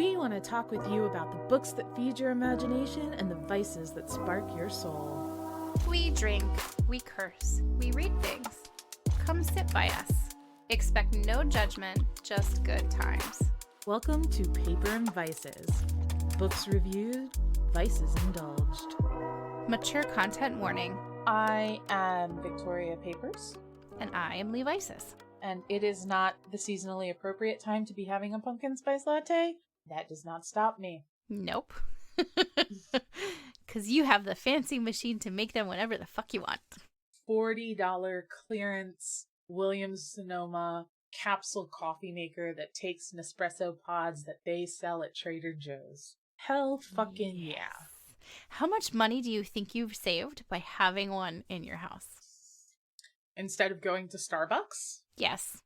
We want to talk with you about the books that feed your imagination and the vices that spark your soul. We drink, we curse, we read things. Come sit by us. Expect no judgment, just good times. Welcome to Paper and Vices. Books reviewed, vices indulged. Mature content warning. I am Victoria Papers. And I am Lee Vices. And it is not the seasonally appropriate time to be having a pumpkin spice latte. That does not stop me. Nope. Because you have the fancy machine to make them whenever the fuck you want. $40 clearance Williams-Sonoma capsule coffee maker that takes Nespresso pods that they sell at Trader Joe's. Hell fucking yeah. How much money do you think you've saved by having one in your house? Instead of going to Starbucks? Yes.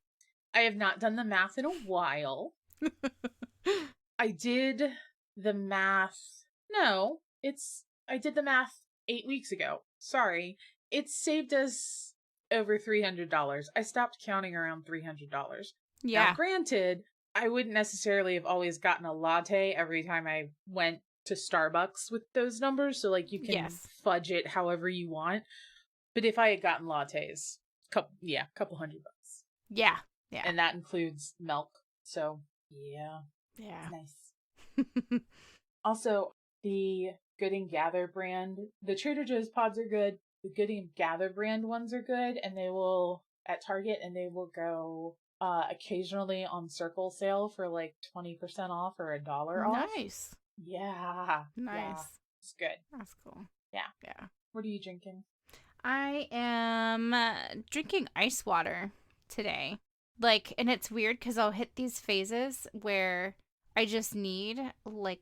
I have not done the math in a while. I did the math. No, I did the math 8 weeks ago. Sorry. It saved us over $300. I stopped counting around $300. Yeah. Now, granted, I wouldn't necessarily have always gotten a latte every time I went to Starbucks with those numbers. So, like, you can fudge it however you want. But if I had gotten lattes, couple $100. Yeah. Yeah. And that includes milk. So, yeah. Yeah. Nice. Also, the Good and Gather brand, the Trader Joe's pods are good. The Good and Gather brand ones are good, and they will at Target, and they will go occasionally on Circle sale for like 20% off or $1 off. Nice. Yeah. Nice. Yeah. It's good. That's cool. Yeah. Yeah. What are you drinking? I am drinking ice water today. Like, and it's weird because I'll hit these phases where I just need like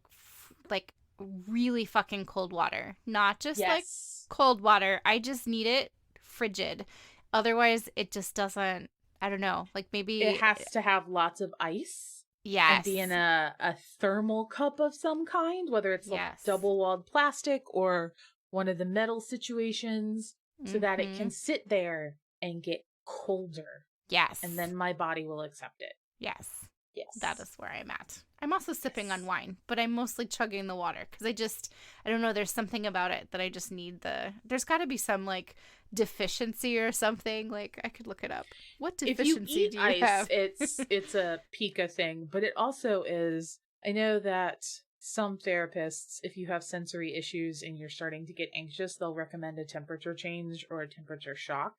really fucking cold water. Not just like cold water. I just need it frigid. Otherwise, it just doesn't, I don't know. Like maybe it has to have lots of ice. Yes. And be in a thermal cup of some kind, whether it's like double-walled plastic or one of the metal situations, so that it can sit there and get colder. Yes. And then my body will accept it. Yes. Yes. That is where I'm at. I'm also sipping on wine, but I'm mostly chugging the water because I don't know, there's something about it that I just need there's got to be some like deficiency or something. Like I could look it up. What deficiency do you have? It's a pica thing, but it also is, I know that some therapists, if you have sensory issues and you're starting to get anxious, they'll recommend a temperature change or a temperature shock.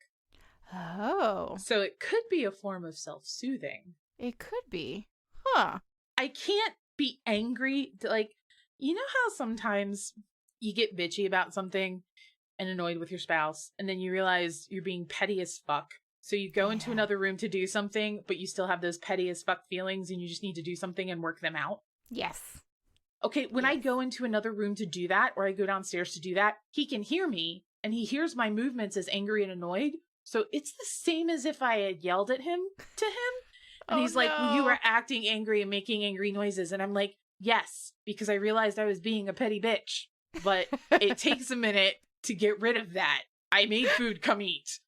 Oh. So it could be a form of self-soothing. It could be. Huh. I can't be angry. Like, you know how sometimes you get bitchy about something and annoyed with your spouse, and then you realize you're being petty as fuck. So you go into another room to do something, but you still have those petty as fuck feelings and you just need to do something and work them out. Yes. Okay, when I go into another room to do that, or I go downstairs to do that, he can hear me, and he hears my movements as angry and annoyed. So it's the same as if I had yelled at him to him. And he's like, well, you were acting angry and making angry noises. And I'm like, yes, because I realized I was being a petty bitch. But it takes a minute to get rid of that. I made food, come eat.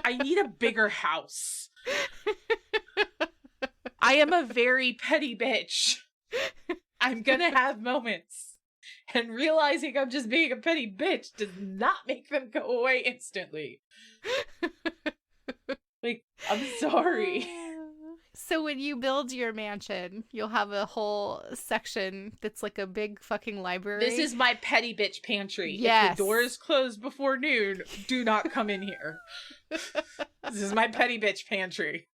I need a bigger house. I am a very petty bitch. I'm gonna have moments. And realizing I'm just being a petty bitch does not make them go away instantly. Like, I'm sorry. So when you build your mansion, you'll have a whole section that's like a big fucking library. This is my petty bitch pantry. Yes. If the door is closed before noon, do not come in here. This is my petty bitch pantry.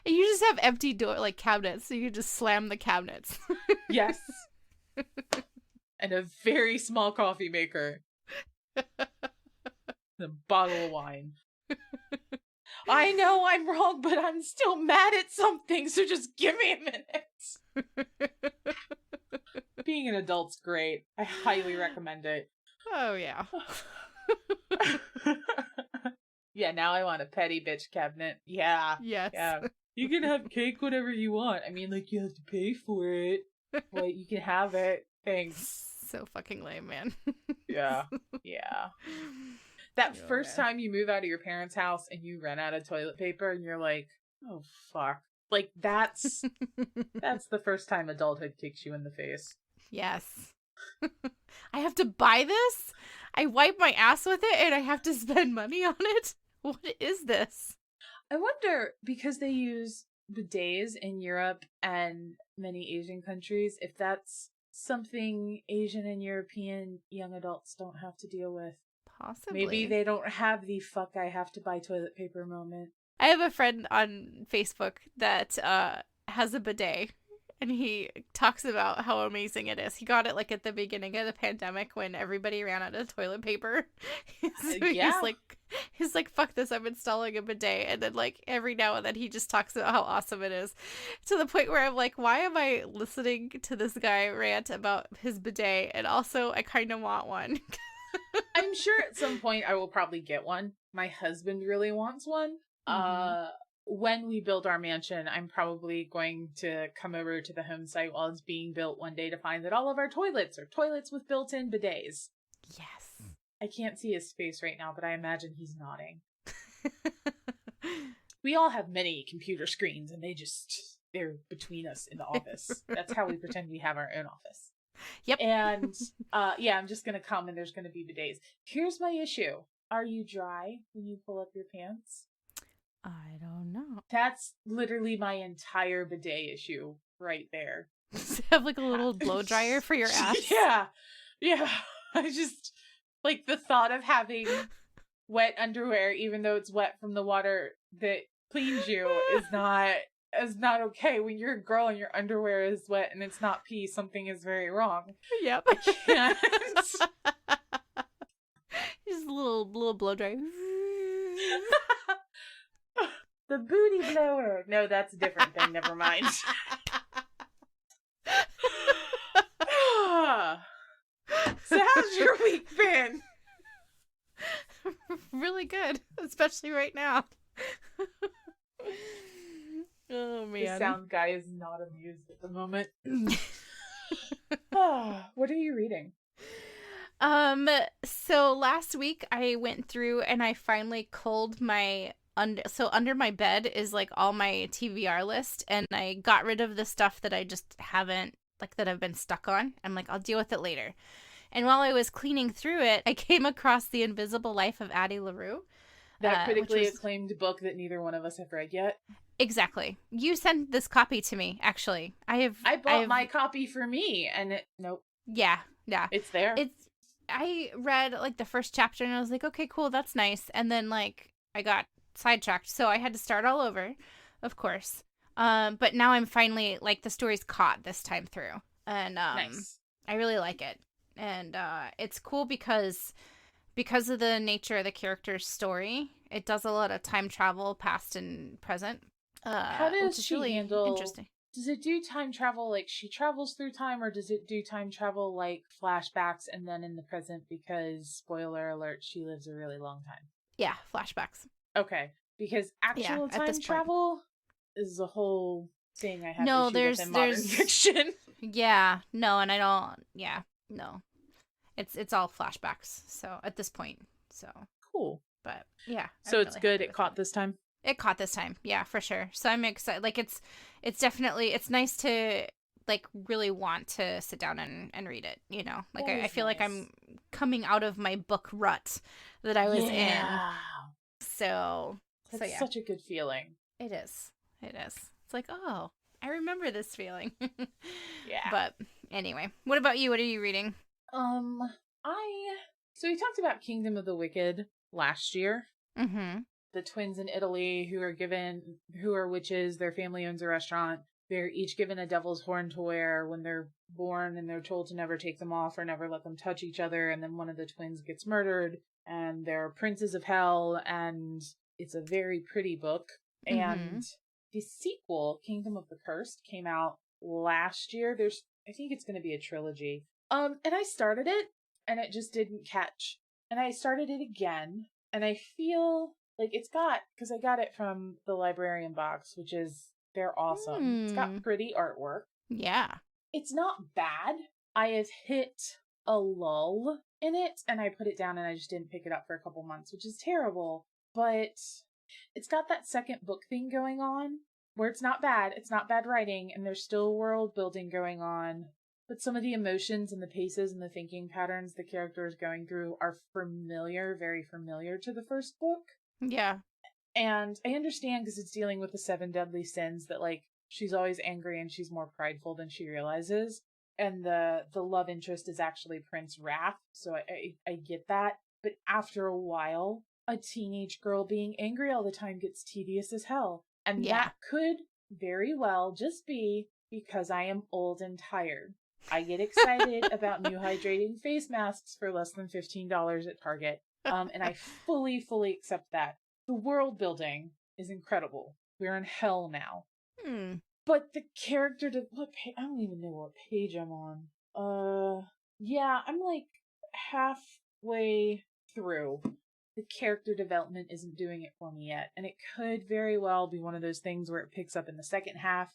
And you just have empty cabinets, so you can just slam the cabinets. Yes. And a very small coffee maker. And a bottle of wine. I know I'm wrong, but I'm still mad at something, so just give me a minute. Being an adult's great. I highly recommend it. Oh, yeah. Yeah, now I want a petty bitch cabinet. Yeah. Yes. Yeah. You can have cake whatever you want. I mean, like, you have to pay for it. But you can have it. Thanks. So fucking lame, man. Yeah. Yeah. That first time you move out of your parents' house and you run out of toilet paper and you're like, oh, fuck. Like, that's the first time adulthood kicks you in the face. Yes. I have to buy this? I wipe my ass with it and I have to spend money on it? What is this? I wonder, because they use bidets in Europe and many Asian countries, if that's something Asian and European young adults don't have to deal with. Possibly. Maybe they don't have the fuck I have to buy toilet paper moment. I have a friend on Facebook that has a bidet, and he talks about how amazing it is. He got it like at the beginning of the pandemic when everybody ran out of toilet paper. He's like, fuck this, I'm installing a bidet. And then like every now and then he just talks about how awesome it is, to the point where I'm like, why am I listening to this guy rant about his bidet? And also I kind of want one. I'm sure at some point I will probably get one. My husband really wants one. When we build our mansion, I'm probably going to come over to the home site while it's being built one day to find that all of our toilets are toilets with built-in bidets. Yes. I can't see his face right now, but I imagine he's nodding. We all have many computer screens, and they're between us in the office. That's how we pretend we have our own office. Yep. And, I'm just gonna come and there's gonna be bidets. Here's my issue. Are you dry when you pull up your pants? I don't know. That's literally my entire bidet issue right there. Have like a little blow dryer for your ass? Yeah. I just, like, the thought of having wet underwear, even though it's wet from the water that cleans you, is not okay. When you're a girl and your underwear is wet and it's not pee, something is very wrong. Yep. I can't. Just a little blow dryer. The booty blower. No, that's a different thing. Never mind. So how's your week been? Really good, especially right now. Oh man. The sound guy is not amused at the moment. What are you reading? So last week I went through and I finally culled my under my bed is like all my TBR list, and I got rid of the stuff that I just haven't, like, that I've been stuck on. I'm like, I'll deal with it later. And while I was cleaning through it, I came across The Invisible Life of Addie LaRue. That critically acclaimed book that neither one of us have read yet. Exactly. You sent this copy to me, actually. I bought my copy for me, and nope. Yeah. It's there. I read like the first chapter and I was like, okay, cool, that's nice. And then like I got sidetracked, so I had to start all over, of course. But now I'm finally, like, the story's caught this time through, and nice. I really like it, and it's cool because of the nature of the character's story. It does a lot of time travel, past and present. How does she really handle? Interesting. Does it do time travel like she travels through time, or does it do time travel like flashbacks and then in the present? Because spoiler alert, she lives a really long time. Yeah, flashbacks. Okay, because actual time travel is a whole thing I have issue with in modern fiction. Yeah, no, and I don't. Yeah, no, it's all flashbacks. So at this point, so cool. But yeah, so it's good. It caught this time. It caught this time, yeah, for sure. So I'm excited. Like it's definitely, it's nice to like really want to sit down and read it. You know, like I feel like I'm coming out of my book rut that I was in. So that's such a good feeling. It is. It's like, oh, I remember this feeling. Yeah. But anyway, what about you? What are you reading? So we talked about Kingdom of the Wicked last year. Mm-hmm. The twins in Italy who are witches. Their family owns a restaurant. They're each given a devil's horn to wear when they're born, and they're told to never take them off or never let them touch each other. And then one of the twins gets murdered, and they're princes of hell, and it's a very pretty book. Mm-hmm. And the sequel, Kingdom of the Cursed, came out last year. I think it's going to be a trilogy. And I started it, and it just didn't catch. And I started it again, and I feel like because I got it from the librarian box, which is, they're awesome. It's got pretty artwork. Yeah. It's not bad. I have hit a lull in it, and I put it down and I just didn't pick it up for a couple months, which is terrible. But it's got that second book thing going on, where it's not bad writing, and there's still world building going on, but some of the emotions and the paces and the thinking patterns the character is going through are familiar, very familiar to the first book. Yeah. And I understand because it's dealing with the 7 deadly sins that, like, she's always angry and she's more prideful than she realizes. And the love interest is actually Prince Wrath, so I get that. But after a while, a teenage girl being angry all the time gets tedious as hell. And that could very well just be because I am old and tired. I get excited about new hydrating face masks for less than $15 at Target. And I fully accept that. The world building is incredible. We're in hell now. But the character I don't even know what page I'm on. Yeah, I'm like halfway through. The character development isn't doing it for me yet. And it could very well be one of those things where it picks up in the second half.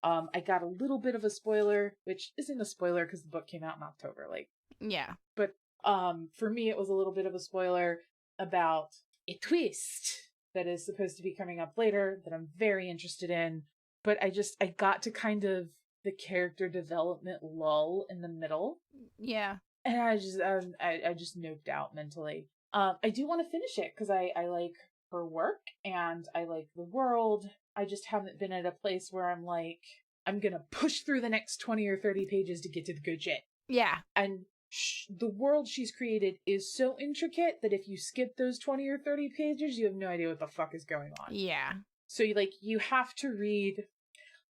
I got a little bit of a spoiler, which isn't a spoiler because the book came out in October. Yeah. But for me, it was a little bit of a spoiler about a twist that is supposed to be coming up later that I'm very interested in. But I got to kind of the character development lull in the middle. Yeah. And I just noped out mentally. I do want to finish it because I like her work and I like the world. I just haven't been at a place where I'm like, I'm going to push through the next 20 or 30 pages to get to the good shit. Yeah. And the world she's created is so intricate that if you skip those 20 or 30 pages, you have no idea what the fuck is going on. Yeah. So you have to read.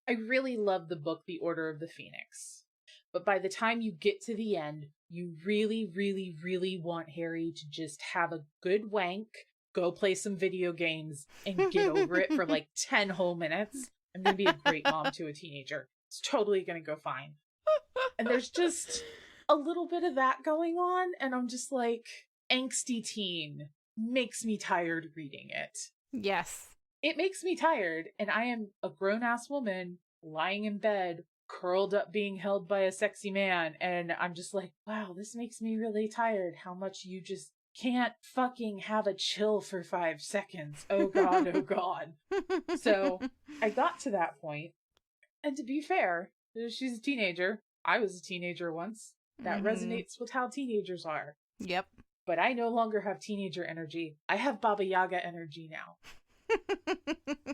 I really love the book, The Order of the Phoenix. But by the time you get to the end, you really, really, really want Harry to just have a good wank, go play some video games, and get over it for like 10 whole minutes. I'm going to be a great mom to a teenager. It's totally going to go fine. And there's just a little bit of that going on, and I'm just like, angsty teen makes me tired reading it. Yes. It makes me tired, and I am a grown-ass woman lying in bed, curled up being held by a sexy man, and I'm just like, wow, this makes me really tired. How much you just can't fucking have a chill for 5 seconds. Oh god, oh god. So I got to that point, and to be fair, she's a teenager. I was a teenager once. That resonates with how teenagers are. Yep. But I no longer have teenager energy. I have Baba Yaga energy now.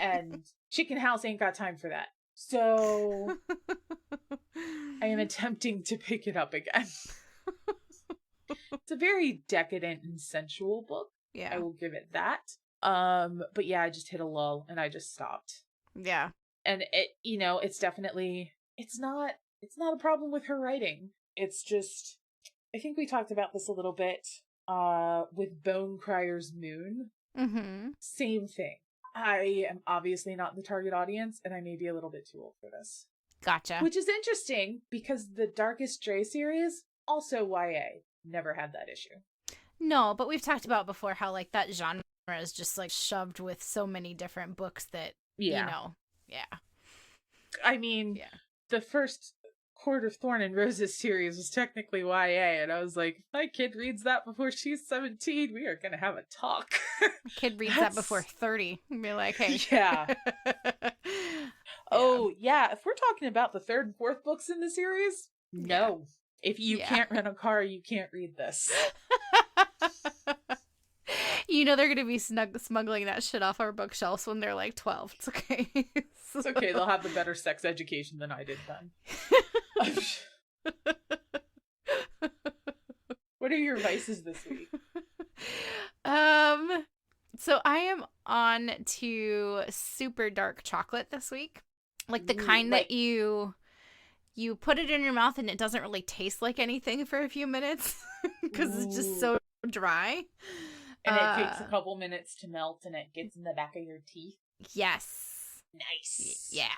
And Chicken House ain't got time for that. So I am attempting to pick it up again. It's a very decadent and sensual book. Yeah. I will give it that. But yeah, I just hit a lull and I just stopped. Yeah. And it, it's definitely, it's not a problem with her writing. It's just, I think we talked about this a little bit, with Bone Crier's Moon. Mm-hmm. Same thing. I am obviously not the target audience, and I may be a little bit too old for this. Gotcha. Which is interesting, because the Darkest Stray series, also YA, never had that issue. No, but we've talked about before how, like, that genre is just, like, shoved with so many different books that, Yeah. I mean, the first Court of Thorn and Roses series was technically YA, and I was like, my kid reads that before she's 17, we are gonna have a talk. Kid reads that before 30 and be like, hey. Yeah. Oh, yeah, if we're talking about the 3rd and 4th books in the series, no. If you can't rent a car, you can't read this. They're going to be smuggling that shit off our bookshelves when they're like 12. It's okay. It's okay. They'll have the better sex education than I did then. What are your vices this week? So I am on to super dark chocolate this week. Like the kind that you put it in your mouth and it doesn't really taste like anything for a few minutes because it's just so dry. And it takes a couple minutes to melt and it gets in the back of your teeth. Yes. Nice. Yeah.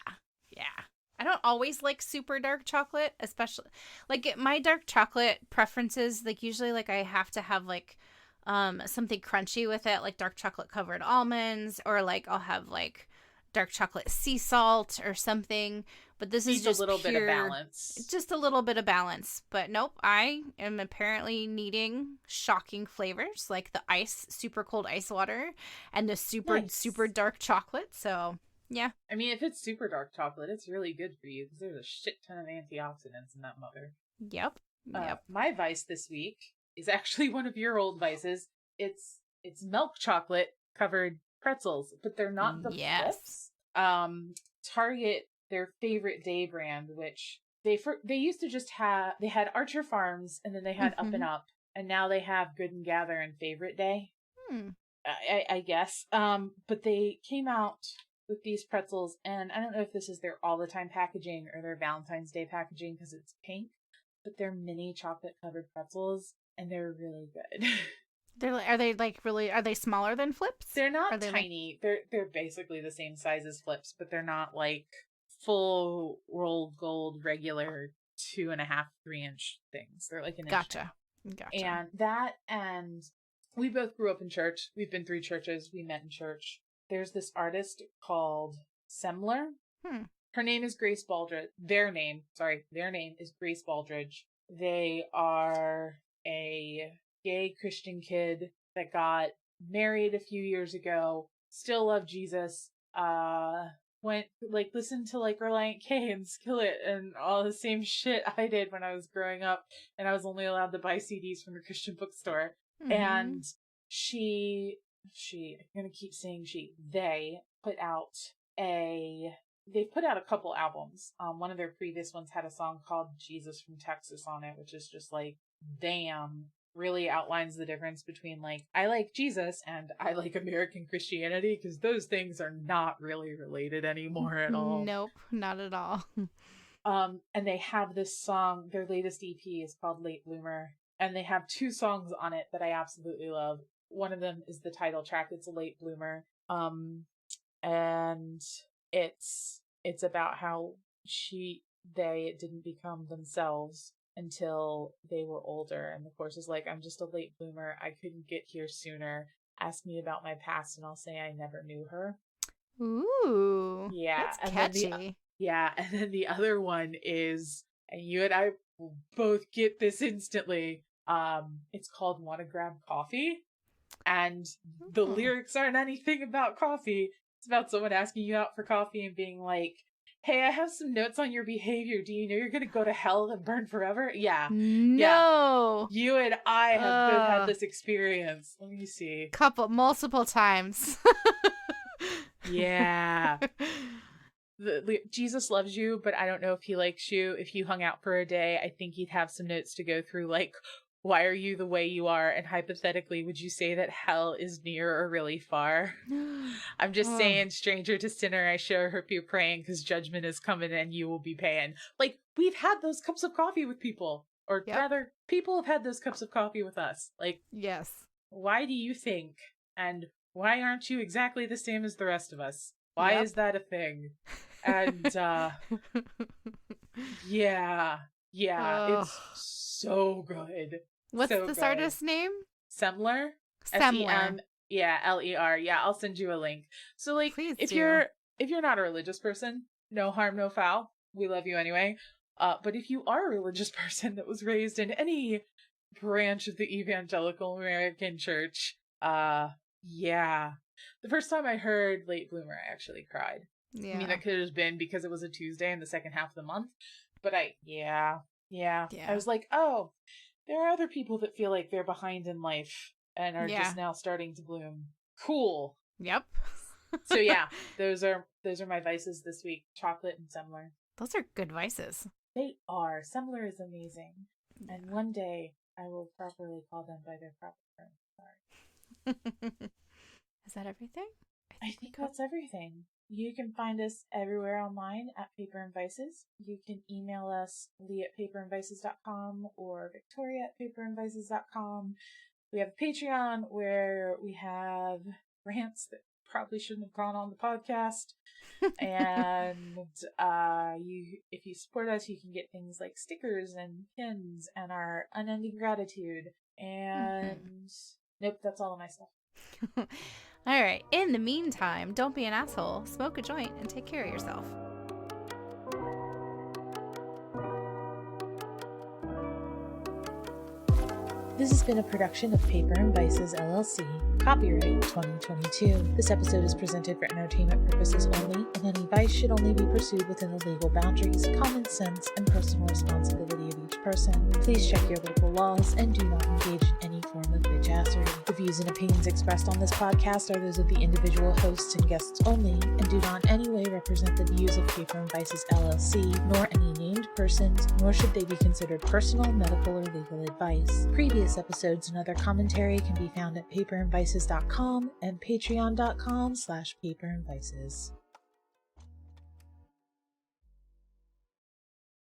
I don't always like super dark chocolate, especially like my dark chocolate preferences. Like usually like I have to have like something crunchy with it, like dark chocolate covered almonds, or like I'll have like dark chocolate sea salt or something. But this is just a little bit of balance. Just a little bit of balance. But nope, I am apparently needing shocking flavors like the super cold ice water and the super dark chocolate. So Yeah. I mean, if it's super dark chocolate, it's really good for you because there's a shit ton of antioxidants in that mother. Yep. My vice this week is actually one of your old vices. It's milk chocolate covered pretzels, but they're not the flips. Target, their favorite day brand, which they used to just have, they had Archer Farms and then they had Up and Up, and now they have Good and Gather and Favorite Day. I guess. But they came out with these pretzels, and I don't know if this is their all the time packaging or their Valentine's Day packaging because it's pink, but they're mini chocolate covered pretzels and they're really good. Are they smaller than flips? They're not tiny. They're basically the same size as flips, but they're not like full rolled gold regular 2.5, 3-inch things. They're like an inch. Gotcha. And we both grew up in church. We've been through churches. We met in church. There's this artist called Semler. Her name is Grace Baldridge. Their name is Grace Baldridge. They are a gay Christian kid that got married a few years ago, still love Jesus, went, listened to, Relient K and Skillet and all the same shit I did when I was growing up, and I was only allowed to buy CDs from the Christian bookstore. And I'm gonna keep saying they put out a couple albums. One of their previous ones had a song called Jesus from Texas on it, which is just damn, really outlines the difference between I like Jesus and I like American Christianity, because those things are not really related anymore at all. Nope, not at all. And they have this song, their latest EP is called Late Bloomer, and they have 2 songs on it that I absolutely love. One of them is the title track. It's a Late Bloomer. And it's about how they didn't become themselves until they were older. And the chorus is I'm just a late bloomer. I couldn't get here sooner. Ask me about my past and I'll say I never knew her. Ooh. Yeah. That's catchy. And then the other one is, and you and I will both get this instantly. It's called Wanna Grab Coffee. And the lyrics aren't anything about coffee. It's about someone asking you out for coffee and being like, hey, I have some notes on your behavior. Do you know you're going to go to hell and burn forever? Yeah. No. Yeah. You and I have both had this experience. Let me see. Multiple times. Yeah. Jesus loves you, but I don't know if he likes you. If you hung out for a day, I think he'd have some notes to go through, why are you the way you are? And hypothetically, would you say that hell is near or really far? I'm just saying, stranger to sinner, I sure hope you're praying, because judgment is coming and you will be paying. We've had those cups of coffee with people. Or rather, people have had those cups of coffee with us. Yes. Why do you think? And why aren't you exactly the same as the rest of us? Why is that a thing? And, yeah, it's so good. What's this artist's name? Semler. Semler. Ler. Yeah, I'll send you a link. So if you're not a religious person, no harm, no foul. We love you anyway. But if you are a religious person that was raised in any branch of the evangelical American church, the first time I heard Late Bloomer, I actually cried. Yeah. I mean, that could have been because it was a Tuesday in the second half of the month. But I was like, oh, there are other people that feel like they're behind in life and are just now starting to bloom. Cool. Yep. So those are my vices this week. Chocolate and Semler. Those are good vices. They are. Semler is amazing. Yeah. And one day I will properly call them by their proper terms. Sorry. Is that everything? I think that's everything. You can find us everywhere online at Paper and Vices. You can email us, lee@paperandvices.com or victoria@paperandvices.com. We have a Patreon where we have rants that probably shouldn't have gone on the podcast. And if you support us, you can get things like stickers and pins and our unending gratitude. And nope, that's all of my stuff. All right. In the meantime, don't be an asshole, smoke a joint, and take care of yourself. This has been a production of Paper and Vices, LLC. Copyright 2022. This episode is presented for entertainment purposes only, and any advice should only be pursued within the legal boundaries, common sense, and personal responsibility of each person. Please check your local laws and do not engage in any form of bitchassery. The views and opinions expressed on this podcast are those of the individual hosts and guests only, and do not in any way represent the views of Paper and Vices LLC, nor any named persons, nor should they be considered personal, medical, or legal advice. Previous episodes and other commentary can be found at paperandvices.com and patreon.com/paperandvices.